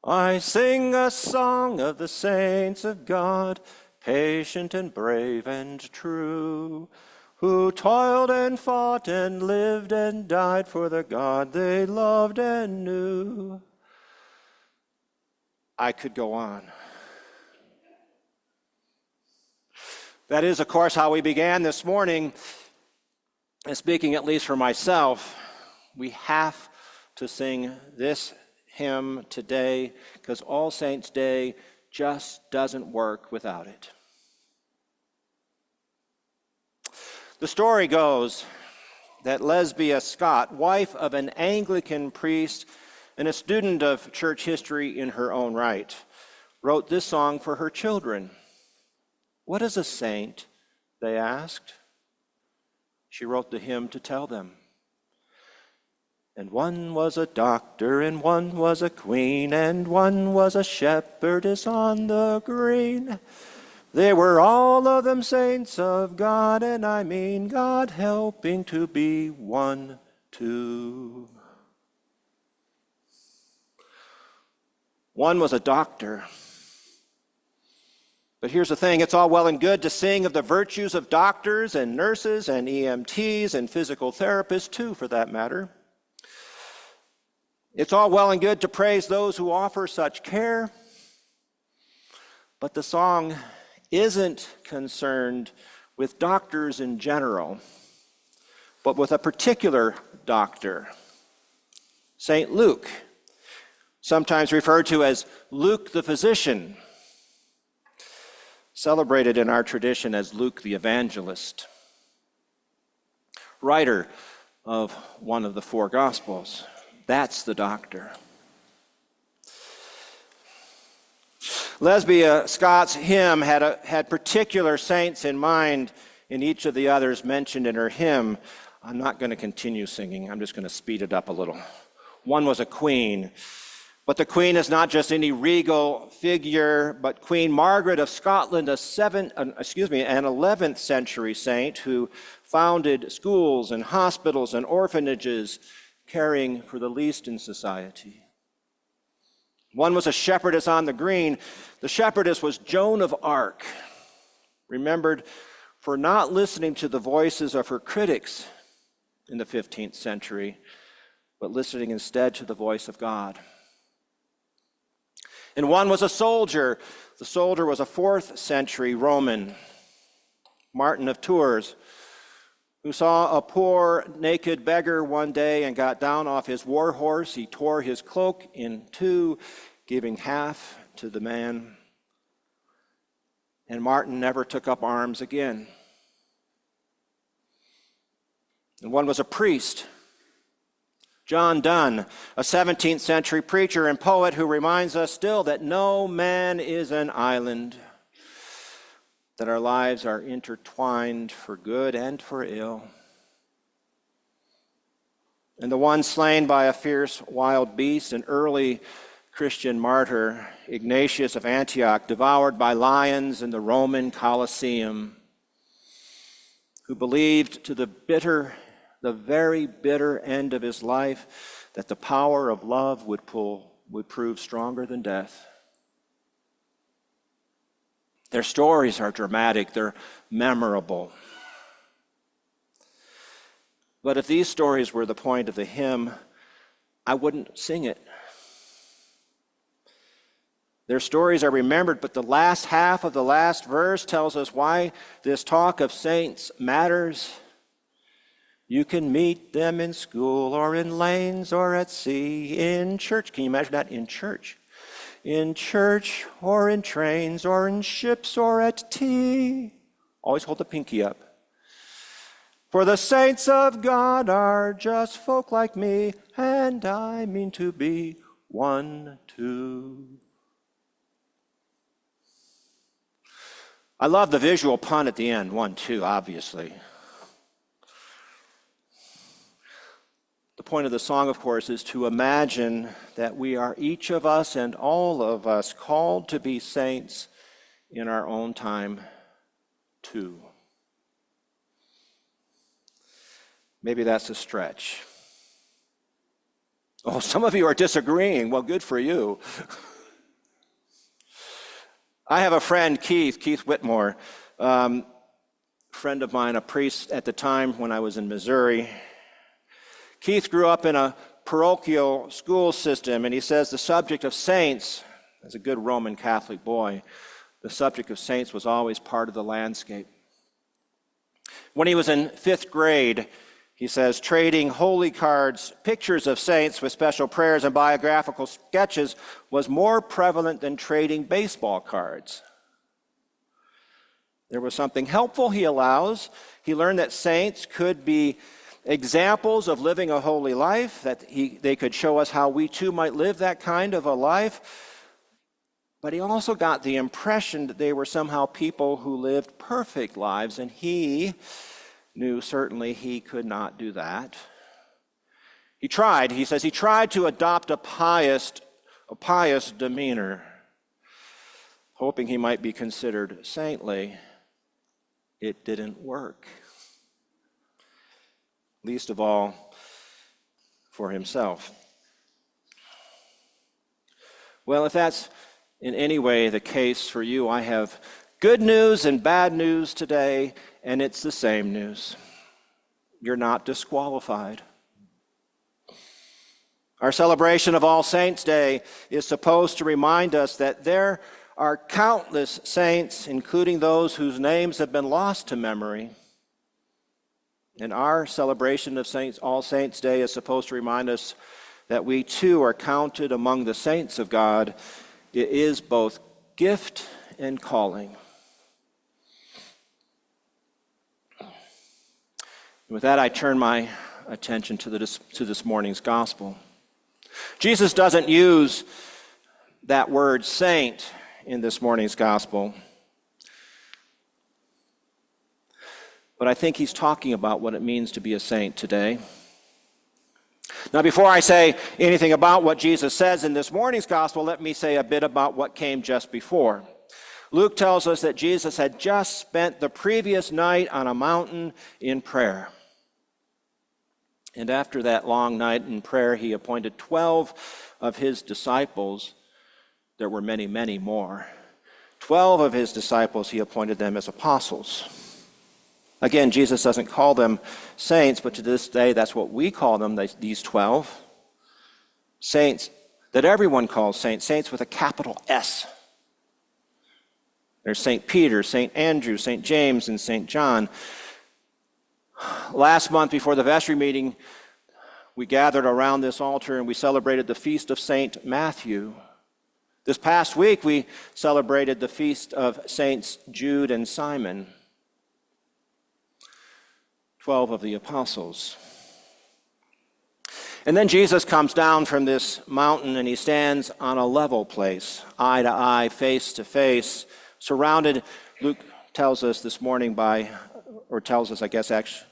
I sing a song of the saints of God, patient and brave and true, who toiled and fought and lived and died for the God they loved and knew. I could go on. That is, of course, how we began this morning. And speaking at least for myself, we have to sing this hymn today because All Saints' Day just doesn't work without it. The story goes that Lesbia Scott, wife of an Anglican priest and a student of church history in her own right, wrote this song for her children. "What is a saint?" they asked. She wrote the hymn to tell them. And one was a doctor, and one was a queen, and one was a shepherdess on the green. They were all of them saints of God, and I mean God helping to be one too. One was a doctor. But here's the thing, it's all well and good to sing of the virtues of doctors and nurses and EMTs and physical therapists too, for that matter. It's all well and good to praise those who offer such care, but the song isn't concerned with doctors in general, but with a particular doctor, St. Luke, sometimes referred to as Luke the physician, celebrated in our tradition as Luke the evangelist, writer of one of the four Gospels. That's the doctor. Lesbia Scott's hymn had particular saints in mind in each of the others mentioned in her hymn. I'm not going to continue singing. I'm just going to speed it up a little. One was a queen. But the queen is not just any regal figure, but Queen Margaret of Scotland, an 11th century saint who founded schools and hospitals and orphanages, caring for the least in society. One was a shepherdess on the green. The shepherdess was Joan of Arc, remembered for not listening to the voices of her critics in the 15th century, but listening instead to the voice of God. And one was a soldier. The soldier was a 4th century Roman, Martin of Tours, who saw a poor naked beggar one day and got down off his war horse. He tore his cloak in two, giving half to the man. And Martin never took up arms again. And one was a priest, John Donne, a 17th century preacher and poet who reminds us still that no man is an island, that our lives are intertwined for good and for ill. And the one slain by a fierce wild beast, an early Christian martyr, Ignatius of Antioch, devoured by lions in the Roman Colosseum, who believed to the very bitter end of his life that the power of love would prove stronger than death. Their stories are dramatic, they're memorable. But if these stories were the point of the hymn, I wouldn't sing it. Their stories are remembered, but the last half of the last verse tells us why this talk of saints matters. You can meet them in school or in lanes or at sea, in church. Can you imagine that? In church. In church or in trains or in ships or at tea. Always hold the pinky up. For the saints of God are just folk like me, and I mean to be one too. I love the visual pun at the end, 1, 2, obviously. The point of the song, of course, is to imagine that we are each of us and all of us called to be saints in our own time, too. Maybe that's a stretch. Oh, some of you are disagreeing. Well, good for you. I have a friend, Keith Whitmore, friend of mine, a priest at the time when I was in Missouri. Keith grew up in a parochial school system, and he says the subject of saints, as a good Roman Catholic boy, the subject of saints was always part of the landscape. When he was in 5th grade, he says, trading holy cards, pictures of saints with special prayers and biographical sketches was more prevalent than trading baseball cards. There was something helpful, he allows. He learned that saints could be examples of living a holy life, that they could show us how we too might live that kind of a life. But he also got the impression that they were somehow people who lived perfect lives, and he knew certainly he could not do that. He says he tried to adopt a pious demeanor, hoping he might be considered saintly. It didn't work. Least of all for himself. Well, if that's in any way the case for you, I have good news and bad news today, and it's the same news. You're not disqualified. Our celebration of All Saints' Day is supposed to remind us that there are countless saints, including those whose names have been lost to memory. And our celebration of All Saints' Day is supposed to remind us that we too are counted among the saints of God. It is both gift and calling. With that, I turn my attention to this morning's gospel. Jesus doesn't use that word saint in this morning's gospel, but I think he's talking about what it means to be a saint today. Now, before I say anything about what Jesus says in this morning's gospel, let me say a bit about what came just before. Luke tells us that Jesus had just spent the previous night on a mountain in prayer. And after that long night in prayer, he appointed 12 of his disciples. There were many, many more. 12 of his disciples, he appointed them as apostles. Again, Jesus doesn't call them saints, but to this day, that's what we call them, these 12. Saints that everyone calls saints, saints with a capital S. There's St. Peter, St. Andrew, St. James, and St. John. Last month, before the vestry meeting, we gathered around this altar and we celebrated the feast of St. Matthew. This past week, we celebrated the feast of Saints Jude and Simon, 12 of the apostles. And then Jesus comes down from this mountain and he stands on a level place, eye to eye, face to face, surrounded, Luke tells us this morning tells us, I guess, actually,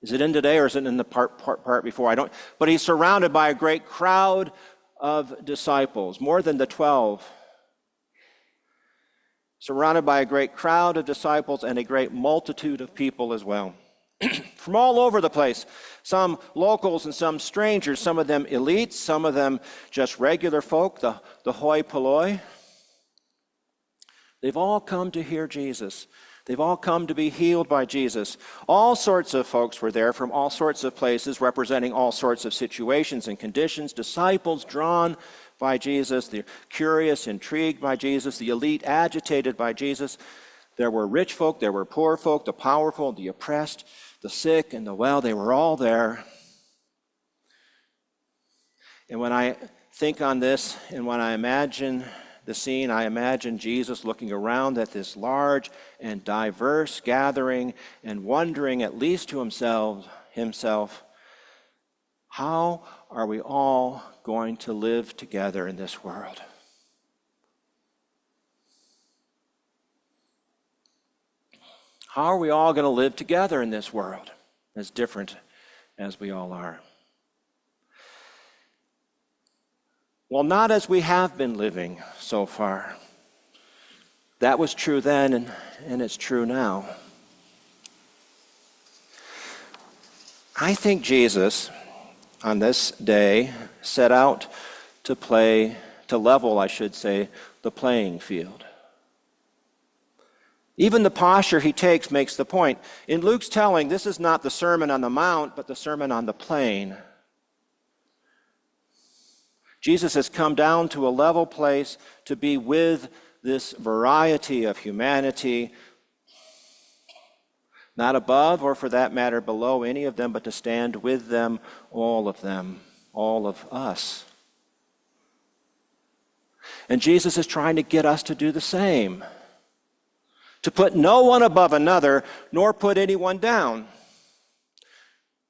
is it in today or is it in the part before? But he's surrounded by a great crowd of disciples, more than the 12. Surrounded by a great crowd of disciples and a great multitude of people as well. From all over the place, some locals and some strangers, some of them elites, some of them just regular folk, the hoi polloi. They've all come to hear Jesus. They've all come to be healed by Jesus. All sorts of folks were there from all sorts of places, representing all sorts of situations and conditions. Disciples drawn by Jesus, the curious, intrigued by Jesus, the elite agitated by Jesus. There were rich folk, there were poor folk, the powerful, the oppressed, the sick and the well, they were all there. And when I think on this and when I imagine the scene, I imagine Jesus looking around at this large and diverse gathering and wondering, at least to himself, how are we all going to live together in this world? How are we all going to live together in this world, as different as we all are? Well, not as we have been living so far. That was true then, and it's true now. I think Jesus, on this day, set out to level, the playing field. Even the posture he takes makes the point. In Luke's telling, this is not the Sermon on the Mount, but the Sermon on the Plain. Jesus has come down to a level place to be with this variety of humanity, not above or for that matter below any of them, but to stand with them, all of us. And Jesus is trying to get us to do the same, to put no one above another, nor put anyone down.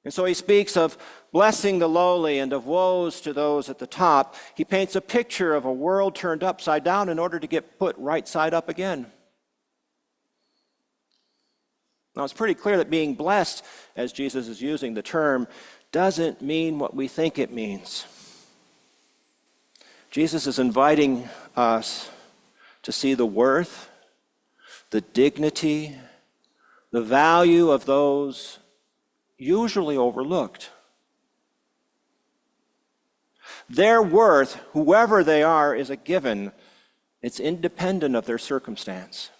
And so he speaks of blessing the lowly and of woes to those at the top. He paints a picture of a world turned upside down in order to get put right side up again. Now, it's pretty clear that being blessed, as Jesus is using the term, doesn't mean what we think it means. Jesus is inviting us to see the worth, the dignity, the value of those usually overlooked. Their worth, whoever they are, is a given. It's independent of their circumstance.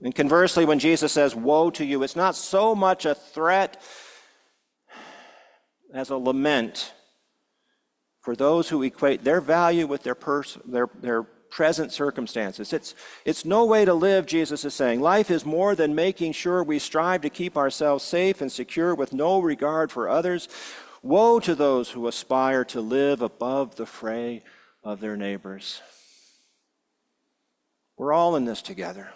And conversely, when Jesus says, woe to you, it's not so much a threat as a lament for those who equate their value with their present circumstances. It's no way to live, Jesus is saying. Life is more than making sure we strive to keep ourselves safe and secure with no regard for others. Woe to those who aspire to live above the fray of their neighbors. We're all in this together.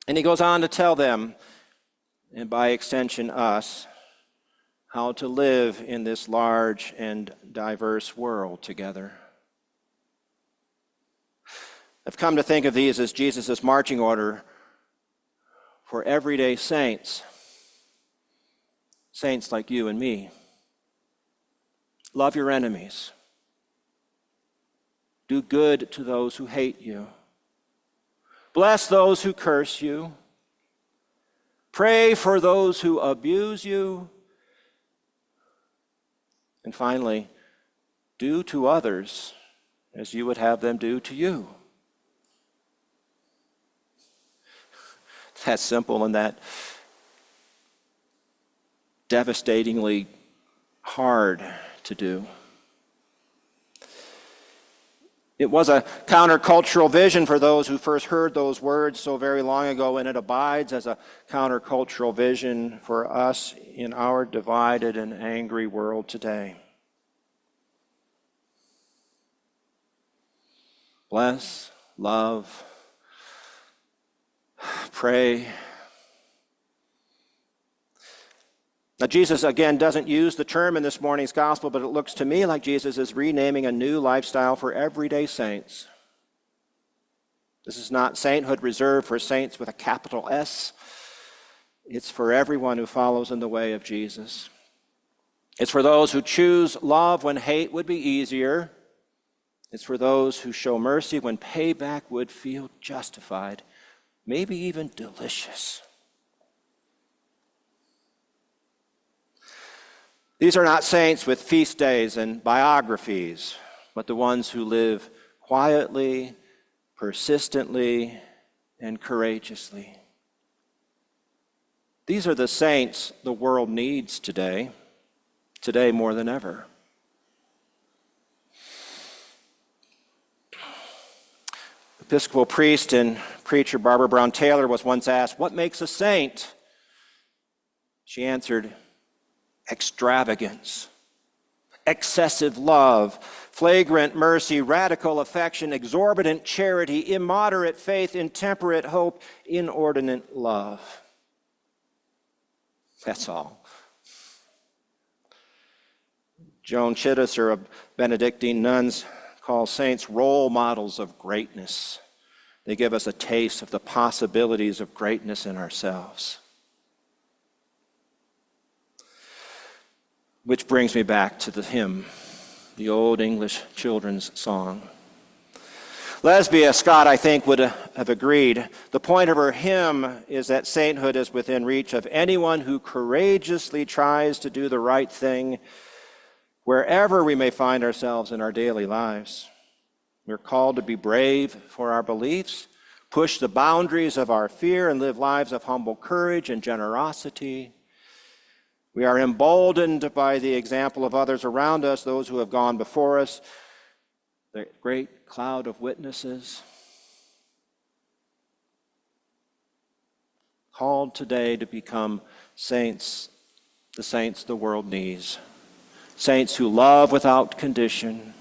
And he goes on to tell them, and by extension us, how to live in this large and diverse world together. I've come to think of these as Jesus' marching order for everyday saints. Saints like you and me. Love your enemies. Do good to those who hate you. Bless those who curse you. Pray for those who abuse you. And finally, do to others as you would have them do to you. That's simple and that devastatingly hard to do. It was a countercultural vision for those who first heard those words so very long ago, and it abides as a countercultural vision for us in our divided and angry world today. Bless, love, pray. Now, Jesus, again, doesn't use the term in this morning's gospel, but it looks to me like Jesus is renaming a new lifestyle for everyday saints. This is not sainthood reserved for saints with a capital S. It's for everyone who follows in the way of Jesus. It's for those who choose love when hate would be easier. It's for those who show mercy when payback would feel justified, maybe even delicious. These are not saints with feast days and biographies, but the ones who live quietly, persistently, and courageously. These are the saints the world needs today more than ever. Episcopal priest and preacher Barbara Brown Taylor was once asked, "What makes a saint?" She answered, "Extravagance, excessive love, flagrant mercy, radical affection, exorbitant charity, immoderate faith, intemperate hope, inordinate love." That's all. Joan Chittister of Benedictine nuns calls saints role models of greatness. They give us a taste of the possibilities of greatness in ourselves. Which brings me back to the hymn, the old English children's song. Lesbia Scott, I think, would have agreed. The point of her hymn is that sainthood is within reach of anyone who courageously tries to do the right thing wherever we may find ourselves in our daily lives. We're called to be brave for our beliefs, push the boundaries of our fear, and live lives of humble courage and generosity. We are emboldened by the example of others around us, those who have gone before us, the great cloud of witnesses. Called today to become saints, the saints the world needs. Saints who love without condition.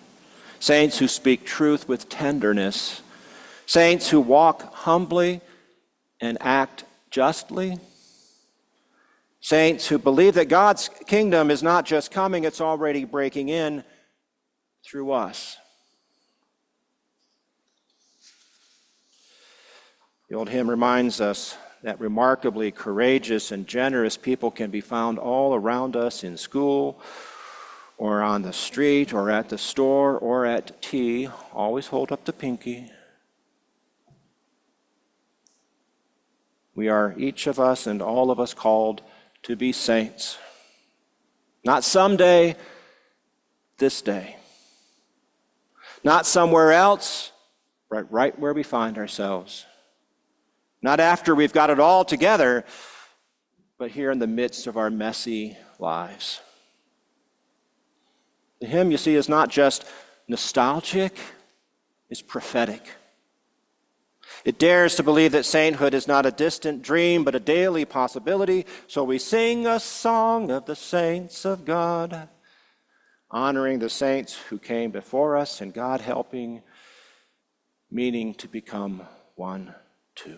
Saints who speak truth with tenderness. Saints who walk humbly and act justly. Saints who believe that God's kingdom is not just coming, it's already breaking in through us. The old hymn reminds us that remarkably courageous and generous people can be found all around us in school or on the street or at the store or at tea. Always hold up the pinky. We are, each of us and all of us, called to be saints. Not someday, this day. Not somewhere else, but right where we find ourselves. Not after we've got it all together, but here in the midst of our messy lives. The hymn, you see, is not just nostalgic, it's prophetic. It dares to believe that sainthood is not a distant dream, but a daily possibility. So we sing a song of the saints of God, honoring the saints who came before us and God helping, meaning to become one too.